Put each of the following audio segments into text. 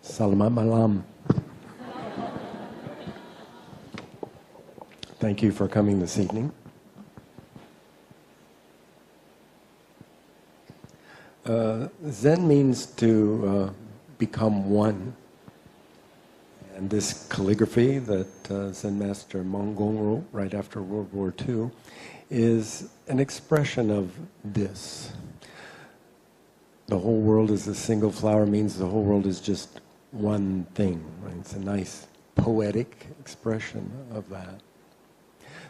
Selamat malam. Thank you for coming this evening. Zen means to become one. And this calligraphy that Zen Master Dae wrote right after World War II is an expression of this. The whole world is a single flower means the whole world is just one thing. Right? It's a nice poetic expression of that.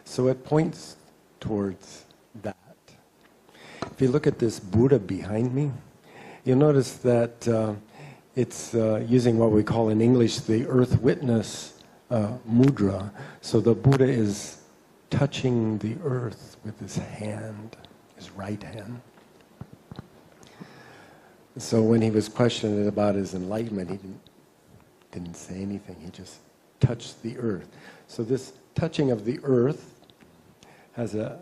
So it points towards that. If you look at this Buddha behind me, you'll notice that it's using what we call in English the earth witness mudra. So the Buddha is touching the earth with his hand, his right hand. So when he was questioned about his enlightenment, he didn't say anything. He just touched the earth. So this touching of the earth has a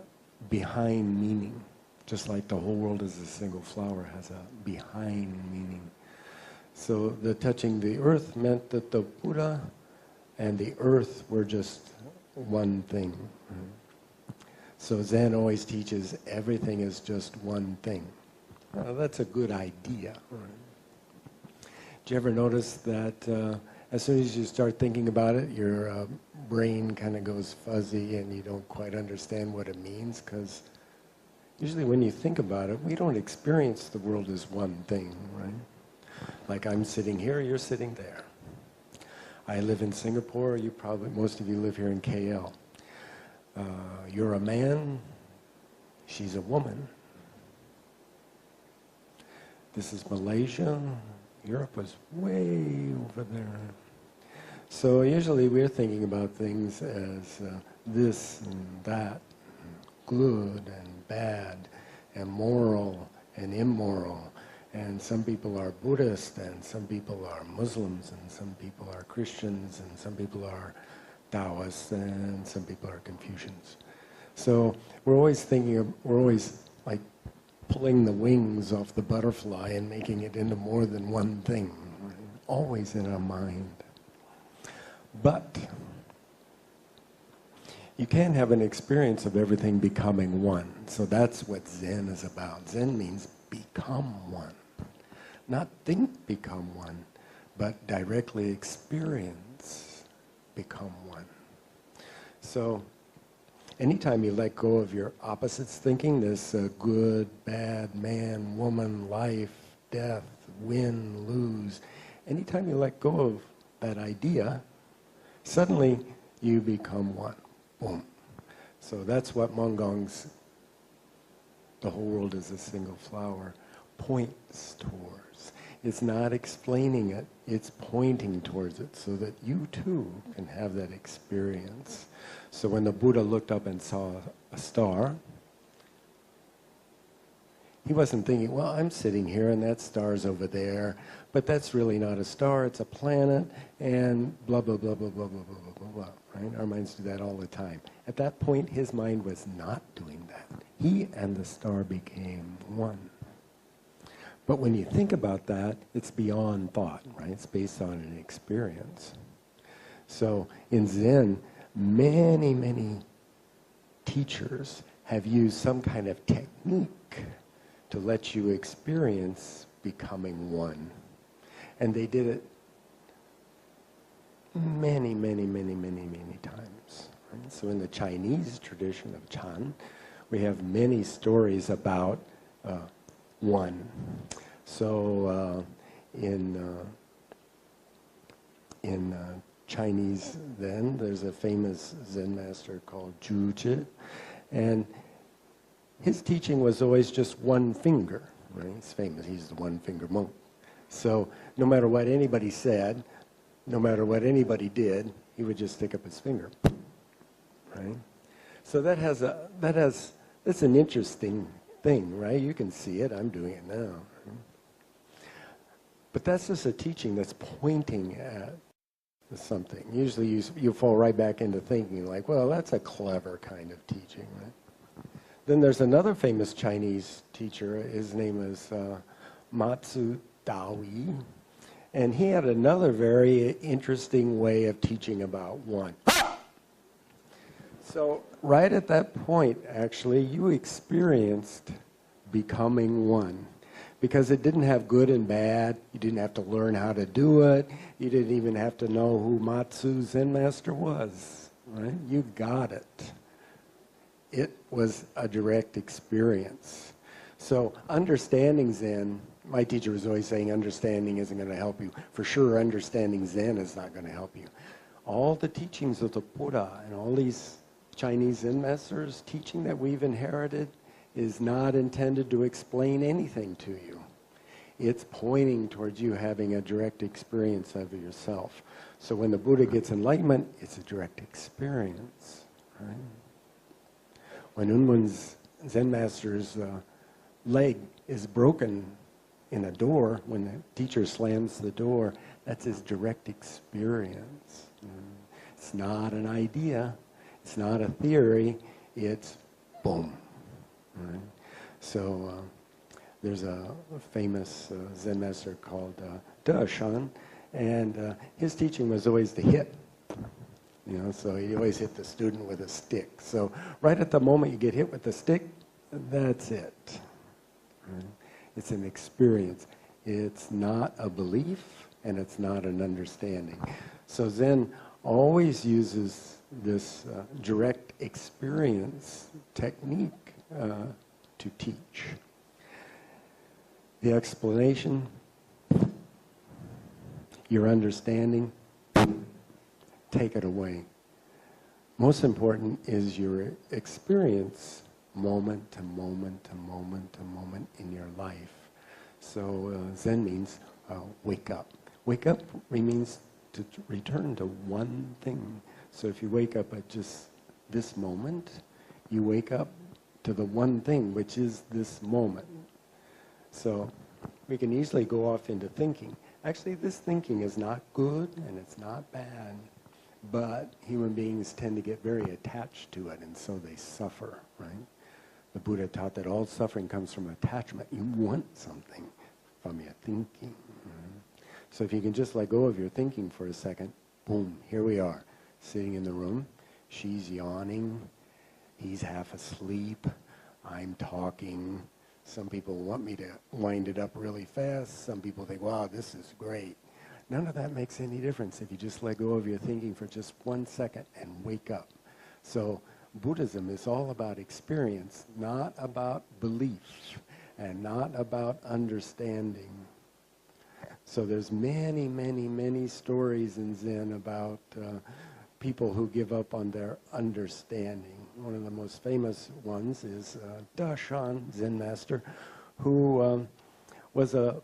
behind meaning, just like the whole world is a single flower has a behind meaning. So the touching the earth meant that the Buddha and the earth were just one thing. So Zen always teaches everything is just one thing. Well, that's a good idea. Do you ever notice that as soon as you start thinking about it, your brain kind of goes fuzzy and you don't quite understand what it means? Because usually when you think about it, we don't experience the world as one thing, right? Like I'm sitting here, you're sitting there. I live in Singapore, most of you live here in KL. You're a man, she's a woman. This is Malaysia, Europe was way over there. So usually we're thinking about things as this and that, good and bad, and moral and immoral. And some people are Buddhist, and some people are Muslims, and some people are Christians, and some people are Taoists, and some people are Confucians. So we're always like pulling the wings off the butterfly and making it into more than one thing, right? Always in our mind. But you can have an experience of everything becoming one. So that's what Zen is about. Zen means become one. Not think become one, but directly experience become one. So anytime you let go of your opposites thinking, this good, bad, man, woman, life, death, win, lose, anytime you let go of that idea, suddenly you become one. Boom. So that's what Mongong's the whole world is a single flower points towards. It's not explaining it, it's pointing towards it so that you too can have that experience. So when the Buddha looked up and saw a star, he wasn't thinking, well, I'm sitting here and that star's over there, but that's really not a star, it's a planet, and blah, blah, blah, blah, blah, blah, blah, blah, blah, blah, right? Our minds do that all the time. At that point, his mind was not doing that. He and the star became one. But when you think about that, it's beyond thought, right? It's based on an experience. So in Zen, many, many teachers have used some kind of technique to let you experience becoming one. And they did it many, many, many, many, many times. Right? So in the Chinese tradition of Chan, we have many stories about one. So in Chinese then, there's a famous Zen master called Zhu, and his teaching was always just one finger, right? He's famous, he's the one-finger monk. So no matter what anybody said, no matter what anybody did, he would just stick up his finger, right? So that's an interesting thing, right? You can see it, I'm doing it now. Right? But that's just a teaching that's pointing at something. Usually you fall right back into thinking like, well, that's a clever kind of teaching, right? Then there's another famous Chinese teacher, his name is Matsu Dali, And he had another very interesting way of teaching about one. So right at that point, actually, you experienced becoming one. Because it didn't have good and bad. You didn't have to learn how to do it. You didn't even have to know who Matsu Zen Master was. Right? You got it. It was a direct experience. So understanding Zen, my teacher was always saying understanding isn't going to help you. For sure, understanding Zen is not going to help you. All the teachings of the Buddha and all these Chinese Zen masters teaching that we've inherited is not intended to explain anything to you. It's pointing towards you having a direct experience of yourself. So when the Buddha gets enlightenment, it's a direct experience. Right? When Unmun's Zen master's leg is broken in a door, when the teacher slams the door, that's his direct experience. It's not an idea. It's not a theory. It's boom. Right. So there's a famous Zen master called Dae Kwang, and his teaching was always to hit. You know, so he always hit the student with a stick. So right at the moment you get hit with the stick, that's it. Right. It's an experience. It's not a belief, and it's not an understanding. So Zen always uses this direct experience technique to teach. The explanation, your understanding, take it away. Most important is your experience moment to moment to moment to moment in your life. So Zen means wake up. Wake up means to return to one thing. So if you wake up at just this moment, you wake up to the one thing, which is this moment. So we can easily go off into thinking. Actually, this thinking is not good and it's not bad, but human beings tend to get very attached to it, and so they suffer, right? The Buddha taught that all suffering comes from attachment. You want something from your thinking. Right? So if you can just let go of your thinking for a second, boom, here we are, sitting in the room. She's yawning. He's half asleep. I'm talking. Some people want me to wind it up really fast. Some people think, wow, this is great. None of that makes any difference if you just let go of your thinking for just 1 second and wake up. So Buddhism is all about experience, not about belief, and not about understanding. So there's many, many, many stories in Zen about people who give up on their understanding. One of the most famous ones is Dae Kwang, Zen master, who was a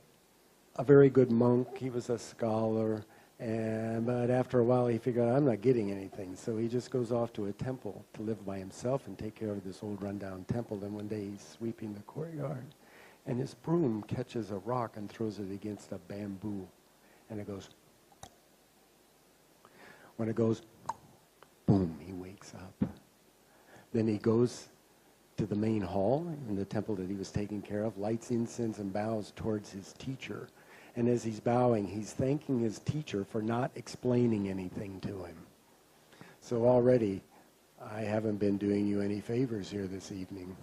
very good monk. He was a scholar, but after a while he figured out, I'm not getting anything. So he just goes off to a temple to live by himself and take care of this old rundown temple. Then one day he's sweeping the courtyard, and his broom catches a rock and throws it against a bamboo, and it goes. When it goes, boom, he wakes up. Then he goes to the main hall in the temple that he was taking care of, lights incense and bows towards his teacher. And as he's bowing, he's thanking his teacher for not explaining anything to him. So already, I haven't been doing you any favors here this evening.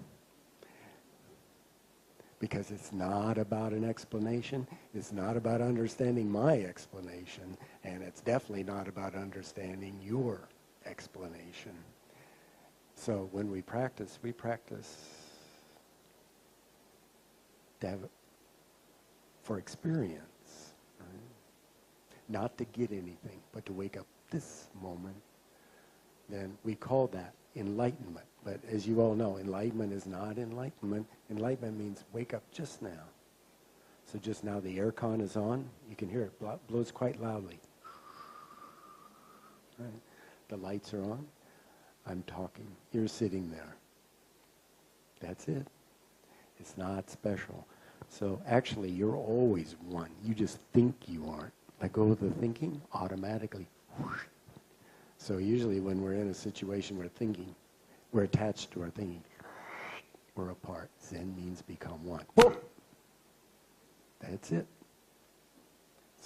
Because it's not about an explanation. It's not about understanding my explanation. And it's definitely not about understanding your explanation. So when we practice to have for experience, right? Not to get anything, but to wake up this moment. Then we call that enlightenment. But as you all know, enlightenment is not enlightenment. Enlightenment means wake up just now. So just now the aircon is on. You can hear it blows quite loudly. Right? The lights are on. I'm talking. You're sitting there. That's it. It's not special. So actually, you're always one. You just think you aren't. Let go of the thinking, automatically. Whoosh. So usually when we're in a situation where thinking, we're attached to our thinking, we're apart. Zen means become one. That's it.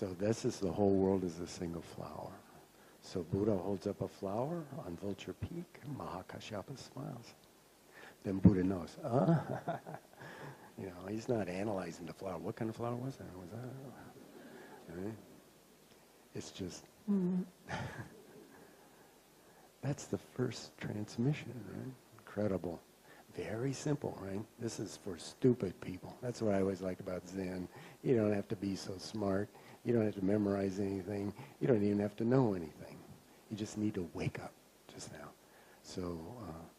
So this is the whole world is a single flower. So Buddha holds up a flower on Vulture Peak, Mahakashyapa smiles. Then Buddha knows, you know, he's not analyzing the flower. What kind of flower was that? Right? It's just, that's the first transmission, right? Incredible. Very simple, right? This is for stupid people. That's what I always like about Zen. You don't have to be so smart. You don't have to memorize anything. You don't even have to know anything. You just need to wake up just now. So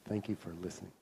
thank you for listening.